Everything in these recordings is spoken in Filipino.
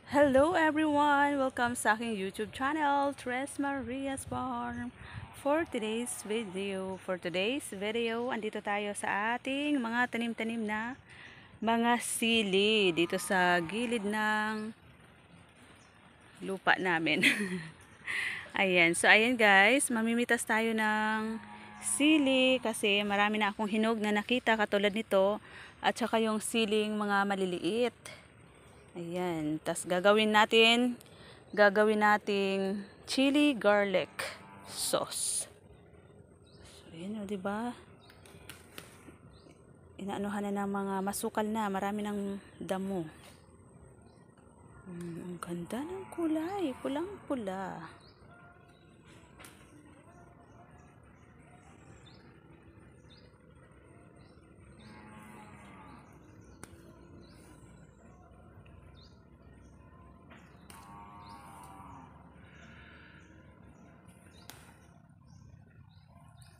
Hello everyone! Welcome sa aking YouTube channel, Tres Maria's Farm. For today's video, andito tayo sa ating mga tanim-tanim na mga sili dito sa gilid ng lupa namin. Ayan guys, mamimitas tayo ng sili kasi marami na akong hinog na nakita katulad nito at saka yung siling mga maliliit. Ayan, tas gagawin nating chili garlic sauce. So, ayan o, diba? Inaanuhan na ng mga masukal na, marami ng damo. Ang ganda ng kulay, pulang-pula.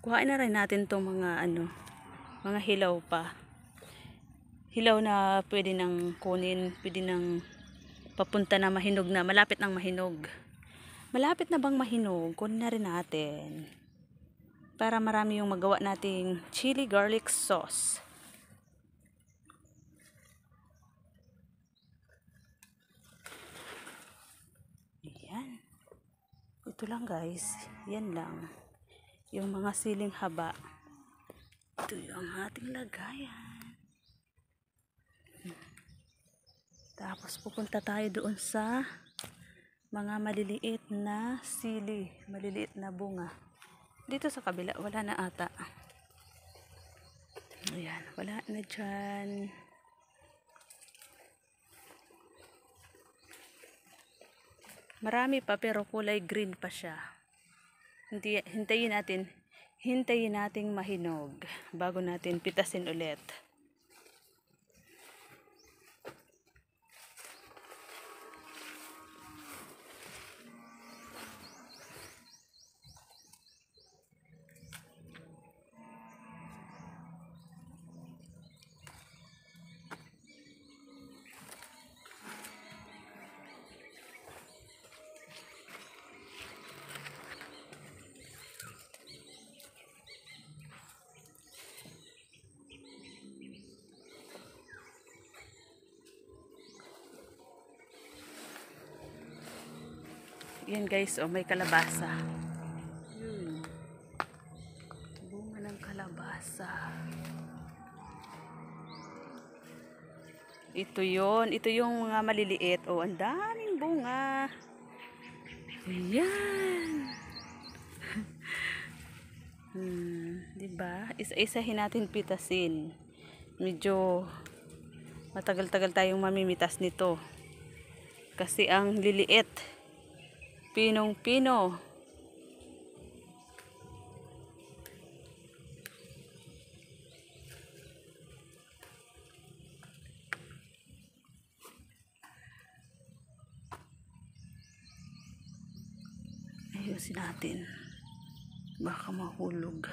Kuhain na rin natin tong mga hilaw pa. Hilaw na pwede nang kunin, pwede nang papunta na mahinog na, malapit nang mahinog. Malapit na bang mahinog, kunin na rin natin. Para marami yung magawa nating chili garlic sauce. Ayan. Ito lang guys, yan lang. Yung mga siling haba. Ito yung ating lagayan. Tapos pupunta tayo doon sa mga maliliit na sili, maliliit na bunga. Dito sa kabila, wala na ata. Ayan, wala na dyan. Marami pa pero kulay green pa siya. Hintayin nating mahinog bago natin pitasin ulit. Yan guys, oh, may kalabasa. Bunga ng kalabasa. Ito yung mga maliliit. Oh, ang daming bunga. Ayan. Diba? Isa-isahin natin pitasin. Medyo matagal-tagal tayong mamimitas nito. Kasi ang liliit. Pinong-pino. Ayusin natin. Baka mahulog.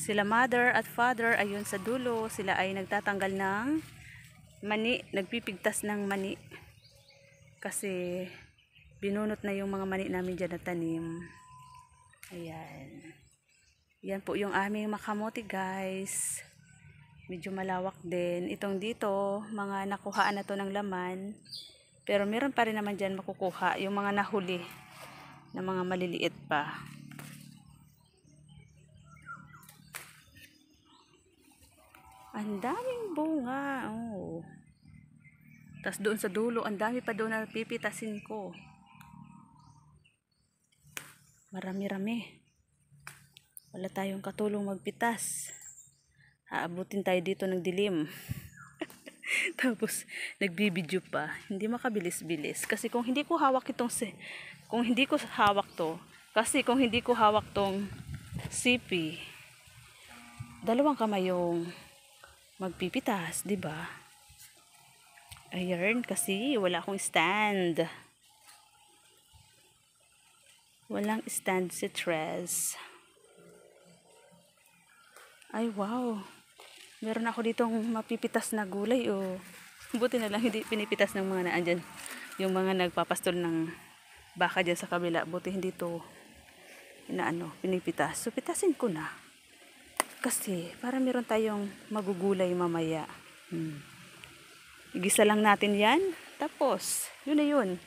Sila mother at father ayun sa dulo, sila ay nagtatanggal ng mani, nagpipigtas ng mani. Kasi binunot na yung mga mani namin dyan na tanim. Ayan. Yan po yung aming makamote guys. Medyo malawak din. Itong dito, mga nakuhaan na to ng laman. Pero meron pa rin naman dyan makukuha. Yung mga nahuli na mga maliliit pa. Ang daming bunga. Oh. Tapos doon sa dulo, ang dami pa doon na pipitasin ko. Marami-rami. Wala tayong katulong magpitas. Aabutin tayo dito ng dilim. Tapos nagbibidyo pa. Hindi makabilis-bilis. Kasi kung hindi ko hawak kung hindi ko hawak to, kasi kung hindi ko hawak tong sipi, dalawang kamay yung magpipitas, 'di ba? Ayan, kasi wala akong stand. Walang stand si Tres. Ay, wow. Meron ako ditong mapipitas na gulay, oh. Buti na lang hindi pinipitas ng mga naandyan. Yung mga nagpapastol ng baka dyan sa kabila. Buti hindi to pinipitas. So, pitasin ko na. Kasi, para meron tayong magugulay mamaya. Igisa lang natin yan. Tapos, yun na yun.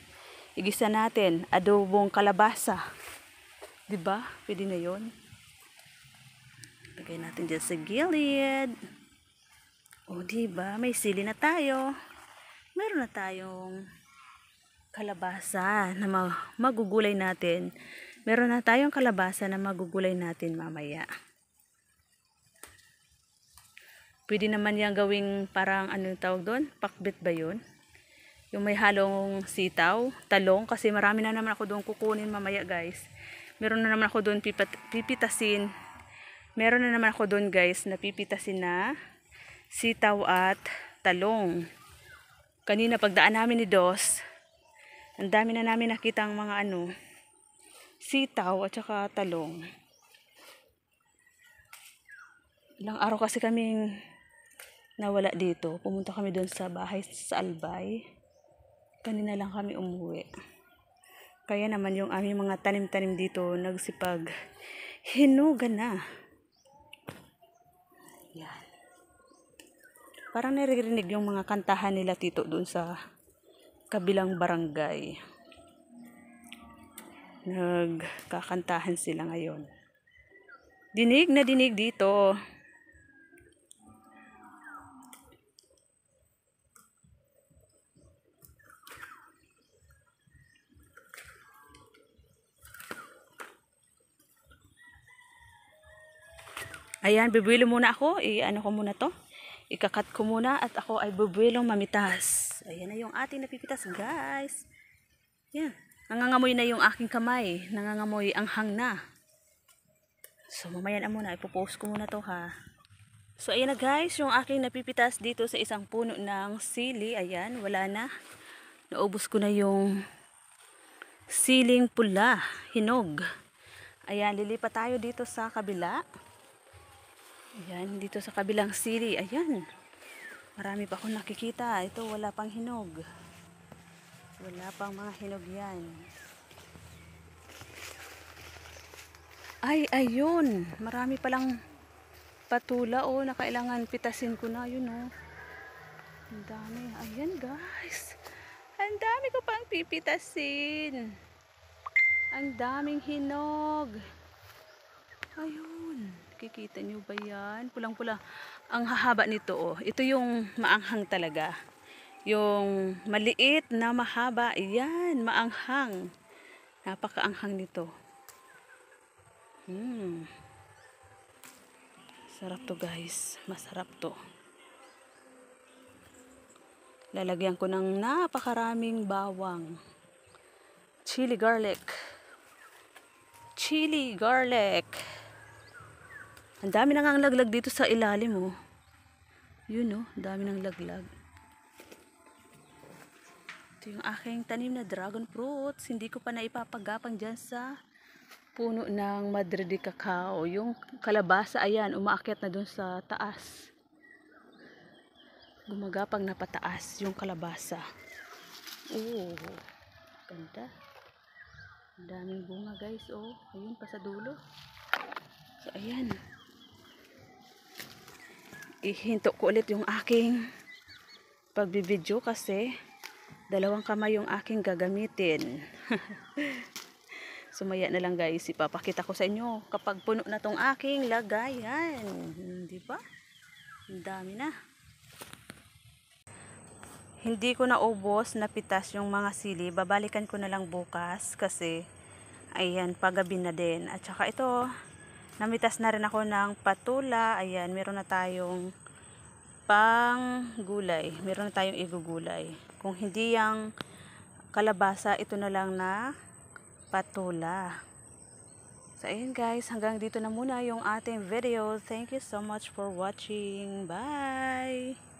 Igisa natin. Adobong kalabasa. Diba? Pwede na yun. Lagay natin dyan sa gilid. O, diba? May sili na tayo. Meron na tayong kalabasa na magugulay natin. Meron na tayong kalabasa na magugulay natin mamaya. Pwede naman yan gawing parang ano yung tawag doon? Pakbet ba yun? Yung may halong sitaw, talong. Kasi marami na naman ako doon kukunin mamaya, guys. Meron na naman ako doon pipitasin. Meron na naman ako doon, guys, na pipitasin na sitaw at talong. Kanina pagdaan namin ni Dos, ang dami na namin nakitang mga sitaw at saka talong. Ilang araw kasi kaming nawala dito. Pumunta kami doon sa bahay sa Albay. Kanina lang kami umuwi. Kaya naman yung aming mga tanim-tanim dito nagsipag hinuga na. Yan. Parang naririnig yung mga kantahan nila tito doon sa kabilang barangay. Nagkakantahan sila ngayon. Dinig na dinig dito. Ayan, bibuelo muna ako. Ko muna to. Ikakat ko muna at ako ay bubuelong mamitas. Ayan na yung ating napipitas, guys. Yan. Nangangamoy na yung aking kamay. Nangangamoy ang hang na. So, mamaya na muna. Ipopost ko muna to, ha. So, ayan na, guys. Yung aking napipitas dito sa isang puno ng sili. Ayan, wala na. Naubos ko na yung siling pula. Hinog. Ayan, lilipat tayo dito sa kabila. Ayan, dito sa kabilang sili. Ayan. Marami pa akong nakikita. Ito, wala pang hinog. Wala pang mga hinog yan. Ay, ayun. Marami palang patula, oh. Nakailangan pitasin ko na. Yun, oh. Ang dami. Ayan, guys. Ang dami ko pang pipitasin. Ang daming hinog. Ayun. Kikita nyo ba yan? Pulang-pula. Ang hahaba nito, oh. Ito yung maanghang talaga. Yung maliit na mahaba. Yan, maanghang. Napakaanghang nito. Sarap to, guys. Masarap to. Lalagyan ko ng napakaraming bawang. Chili garlic. Chili garlic. Ang dami nang laglag dito sa ilalim, oh. Yun, oh. Ang dami nang laglag. Ito yung aking tanim na dragon fruits. Hindi ko pa naipapagapang dyan sa puno ng Madre de Cacao. Yung kalabasa, ayan, umaakyat na dun sa taas. Gumagapang na pataas yung kalabasa. Oh, ganda. Ang daming bunga, guys, oh. Ayun pa sa dulo. So, ayan. Ihinto ko ulit yung aking pagbibidyo kasi dalawang kamay yung aking gagamitin. Sumaya na lang, guys. Ipapakita ko sa inyo kapag puno na tong aking lagayan. Di ba? Ang dami na. Hindi ko na ubos na pitas yung mga sili. Babalikan ko na lang bukas kasi ayan, pagabi na din. At saka ito, namitas na rin ako ng patula. Ayan, meron na tayong pang gulay. Meron na tayong igugulay. Kung hindi yung kalabasa, ito na lang na patula. So, ayan, guys. Hanggang dito na muna yung ating video. Thank you so much for watching. Bye!